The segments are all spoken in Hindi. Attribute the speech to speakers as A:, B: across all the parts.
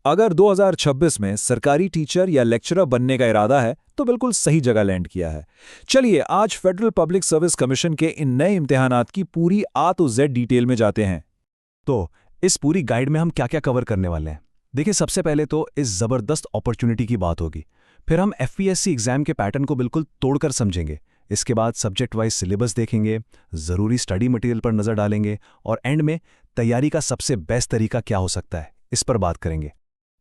A: अगर 2026 में सरकारी टीचर या लेक्चरर बनने का इरादा है तो बिल्कुल सही जगह लैंड किया है। चलिए आज फेडरल पब्लिक सर्विस कमीशन के इन नए इम्तिहानात की पूरी A to Z डिटेल में जाते हैं।
B: तो इस पूरी गाइड में हम क्या क्या कवर करने वाले हैं? देखिए, सबसे पहले तो इस ज़बरदस्त अपॉर्चुनिटी की बात होगी। फिर हम एफपीएससी एग्जाम के पैटर्न को बिल्कुल तोड़कर समझेंगे। इसके बाद सब्जेक्ट वाइज सिलेबस देखेंगे, ज़रूरी स्टडी मटेरियल पर नज़र डालेंगे और एंड में तैयारी का सबसे बेस्ट तरीका क्या हो सकता है, इस पर बात करेंगे।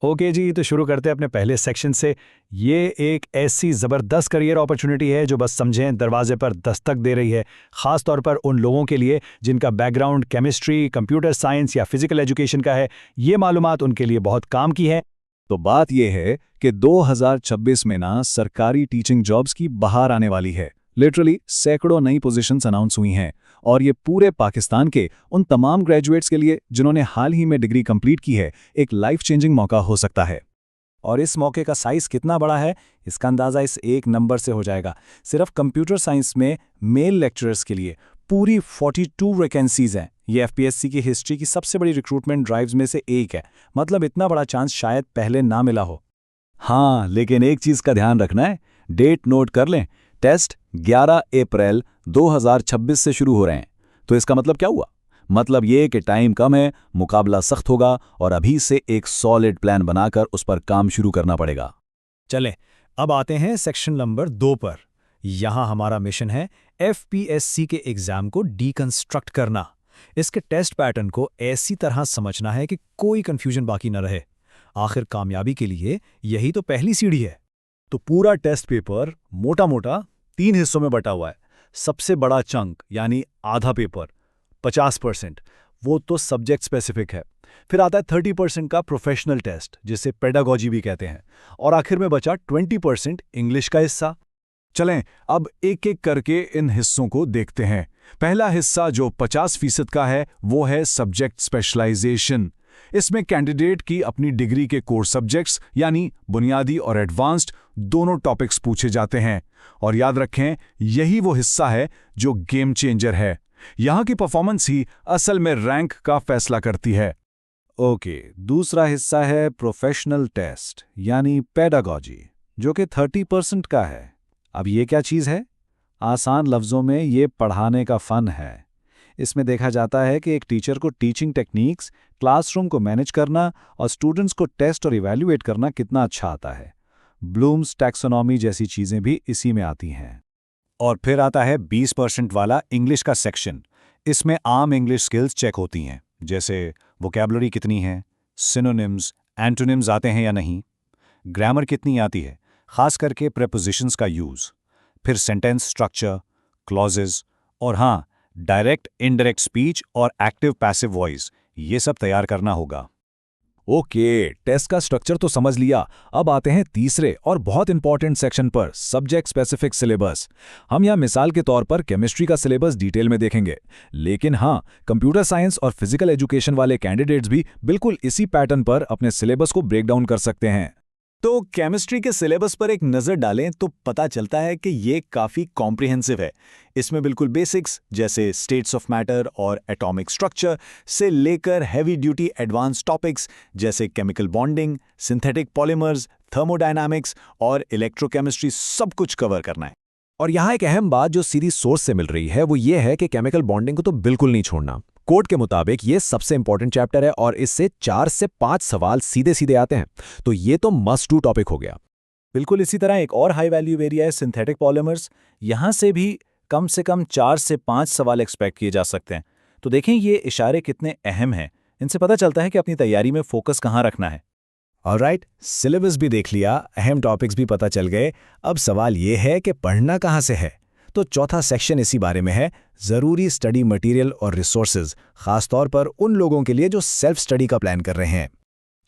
B: ओके जी, तो शुरू करते हैं अपने पहले सेक्शन से। ये एक ऐसी ज़बरदस्त करियर अपॉर्चुनिटी है जो बस समझें दरवाजे पर दस्तक दे रही है, ख़ास तौर पर उन लोगों के लिए जिनका बैकग्राउंड केमिस्ट्री, कंप्यूटर साइंस या फिजिकल एजुकेशन का है। ये मालूमात उनके लिए बहुत काम की है।
A: तो बात यह है कि 2026 में ना सरकारी टीचिंग जॉब्स की बहार आने वाली है। लिटरली सैकड़ों नई पोजीशंस अनाउंस हुई हैं और ये पूरे पाकिस्तान के उन तमाम ग्रेजुएट्स के लिए जिन्होंने हाल ही में डिग्री कंप्लीट की है, एक लाइफ चेंजिंग मौका हो सकता है। और इस मौके का साइज कितना बड़ा है, इसका अंदाज़ा इस एक नंबर से हो जाएगा। सिर्फ कंप्यूटर साइंस में मेल लेक्चरर्स के लिए पूरी 42 वैकेंसीज हैं। ये एफपीएससी की हिस्ट्री की सबसे बड़ी रिक्रूटमेंट ड्राइव्स में से एक है। मतलब इतना बड़ा चांस शायद पहले ना मिला हो।
C: हाँ, लेकिन एक चीज़ का ध्यान रखना है, डेट नोट कर लें। टेस्ट 11 अप्रैल 2026 से शुरू हो रहे हैं। तो इसका मतलब क्या हुआ? मतलब ये कि टाइम कम है, मुकाबला सख्त होगा और अभी से एक सॉलिड प्लान बनाकर उस पर काम शुरू करना पड़ेगा।
B: चलें, अब आते हैं सेक्शन नंबर 2 पर। यहाँ हमारा मिशन है एफपीएससी के एग्जाम को डीकंस्ट्रक्ट करना। इसके टेस्ट पैटर्न को ऐसी तरह समझना है कि कोई कंफ्यूजन बाकी न रहे। आखिर कामयाबी के लिए यही तो पहली सीढ़ी है।
C: तो पूरा टेस्ट पेपर मोटा मोटा 3 हिस्सों में बटा हुआ है। सबसे बड़ा चंक यानी आधा पेपर 50%, वो तो सब्जेक्ट स्पेसिफिक है। फिर आता है 30% का प्रोफेशनल टेस्ट, जिसे पेडागोजी भी कहते हैं। और आखिर में बचा 20% इंग्लिश का हिस्सा।
A: चलें अब एक एक करके इन हिस्सों को देखते हैं। पहला हिस्सा जो 50% का है वो है सब्जेक्ट स्पेशलाइजेशन। इसमें कैंडिडेट की अपनी डिग्री के कोर सब्जेक्ट्स यानी बुनियादी और एडवांस्ड दोनों टॉपिक्स पूछे जाते हैं। और याद रखें, यही वो हिस्सा है जो गेम चेंजर है। यहाँ की परफॉर्मेंस ही असल में रैंक का फैसला करती है। ओके, दूसरा हिस्सा है प्रोफेशनल टेस्ट यानी पेडागोजी, जो कि 30% का है। अब ये क्या चीज़ है? आसान लफ्ज़ों में ये पढ़ाने का फ़न है। इसमें देखा जाता है कि एक टीचर को टीचिंग टेक्निक्स, क्लासरूम को मैनेज करना और स्टूडेंट्स को टेस्ट और इवैल्यूएट करना कितना अच्छा आता है। ब्लूम्स टैक्सोनॉमी जैसी चीज़ें भी इसी में आती हैं।
C: और फिर आता है 20% वाला इंग्लिश का सेक्शन। इसमें आम इंग्लिश स्किल्स चेक होती हैं, जैसे वोकैबुलरी कितनी है, सिनोनिम्स, एंटोनिम्स आते हैं या नहीं, ग्रामर कितनी आती है, खास करके प्रेपोजिशंस का यूज़, फिर सेंटेंस स्ट्रक्चर, क्लॉजेस और हाँ, डायरेक्ट इनडायरेक्ट स्पीच और एक्टिव पैसिव वॉइस, ये सब तैयार करना होगा।
A: ओके, टेस्ट का स्ट्रक्चर तो समझ लिया। अब आते हैं तीसरे और बहुत इंपॉर्टेंट सेक्शन पर, सब्जेक्ट स्पेसिफिक सिलेबस। हम यहाँ मिसाल के तौर पर केमिस्ट्री का सिलेबस डिटेल में देखेंगे, लेकिन हाँ, कंप्यूटर साइंस और फिजिकल एजुकेशन वाले कैंडिडेट्स भी बिल्कुल इसी पैटर्न पर अपने सिलेबस को ब्रेक डाउन कर सकते हैं।
C: तो केमिस्ट्री के सिलेबस पर एक नज़र डालें तो पता चलता है कि ये काफ़ी कॉम्प्रिहेंसिव है। इसमें बिल्कुल बेसिक्स जैसे स्टेट्स ऑफ मैटर और एटॉमिक स्ट्रक्चर से लेकर हैवी ड्यूटी एडवांस टॉपिक्स जैसे chemical bonding, synthetic polymers, thermodynamics और इलेक्ट्रोकेमिस्ट्री सब कुछ कवर करना है।
B: और यहाँ एक अहम बात जो सीधी सोर्स से मिल रही है वो ये है कि केमिकल बॉन्डिंग को तो बिल्कुल नहीं छोड़ना। कोर्ट के मुताबिक ये सबसे इंपॉर्टेंट चैप्टर है और इससे 4 से 5 सवाल सीधे सीधे आते हैं। तो ये तो मस्ट डू टॉपिक हो गया।
C: बिल्कुल इसी तरह एक और हाई वैल्यू एरिया है सिंथेटिक पॉलीमर्स। यहाँ से भी कम से कम 4 से 5 सवाल एक्सपेक्ट किए जा सकते हैं। तो देखें ये इशारे कितने अहम हैं। इनसे पता चलता है कि अपनी तैयारी में फोकस कहाँ रखना है।
B: ऑलराइट, सिलेबस भी देख लिया, अहम टॉपिक्स भी पता चल गए। अब सवाल ये है कि पढ़ना कहाँ से है। तो चौथा सेक्शन इसी बारे में है, ज़रूरी स्टडी मटेरियल और रिसोर्सेज, खासतौर पर उन लोगों के लिए जो सेल्फ स्टडी का प्लान कर रहे हैं।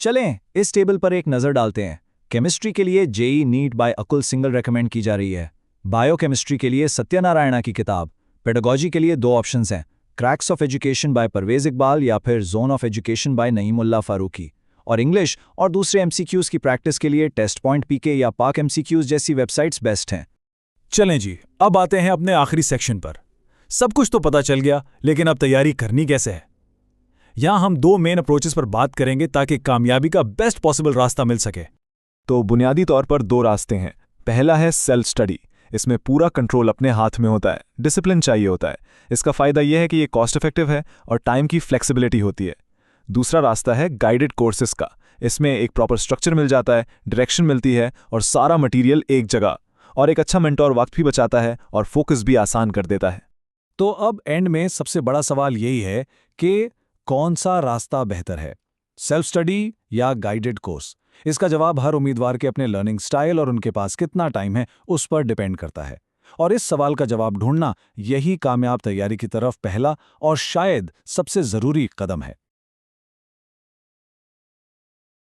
A: चलें इस टेबल पर एक नज़र डालते हैं। केमिस्ट्री के लिए JEE NEET by Akul Singhal recommend की जा रही है। बायोकेमिस्ट्री के लिए सत्यनारायणा की किताब। पेडागोजी के लिए 2 ऑप्शंस हैं, cracks of education by Parvez Iqbal या फिर zone of education by Naimullah Farooqui. और इंग्लिश और दूसरे एमसीक्यूज की प्रैक्टिस के लिए टेस्ट पॉइंट पीके या पाक एमसीक्यूज जैसी वेबसाइट्स बेस्ट हैं।
C: चलें जी, अब आते हैं अपने आखिरी सेक्शन पर। सब कुछ तो पता चल गया, लेकिन अब तैयारी करनी कैसे है?
B: यहाँ हम 2 मेन अप्रोचेस पर बात करेंगे ताकि कामयाबी का बेस्ट पॉसिबल रास्ता मिल सके।
A: तो बुनियादी तौर पर 2 रास्ते हैं। पहला है सेल्फ स्टडी। इसमें पूरा कंट्रोल अपने हाथ में होता है, डिसिप्लिन चाहिए होता है। इसका फ़ायदा यह है कि ये कॉस्ट इफेक्टिव है और टाइम की फ्लेक्सिबिलिटी होती है। दूसरा रास्ता है गाइडेड कोर्सेज का। इसमें एक प्रॉपर स्ट्रक्चर मिल जाता है, डायरेक्शन मिलती है और सारा मटेरियल एक जगह, और एक अच्छा मेंटोर वक्त भी बचाता है और फोकस भी आसान कर देता है।
B: तो अब एंड में सबसे बड़ा सवाल यही है कि कौन सा रास्ता बेहतर है, सेल्फ स्टडी या गाइडेड कोर्स? इसका जवाब हर उम्मीदवार के अपने लर्निंग स्टाइल और उनके पास कितना टाइम है उस पर डिपेंड करता है। और इस सवाल का जवाब ढूंढना यही कामयाब तैयारी की तरफ पहला और शायद सबसे जरूरी कदम है।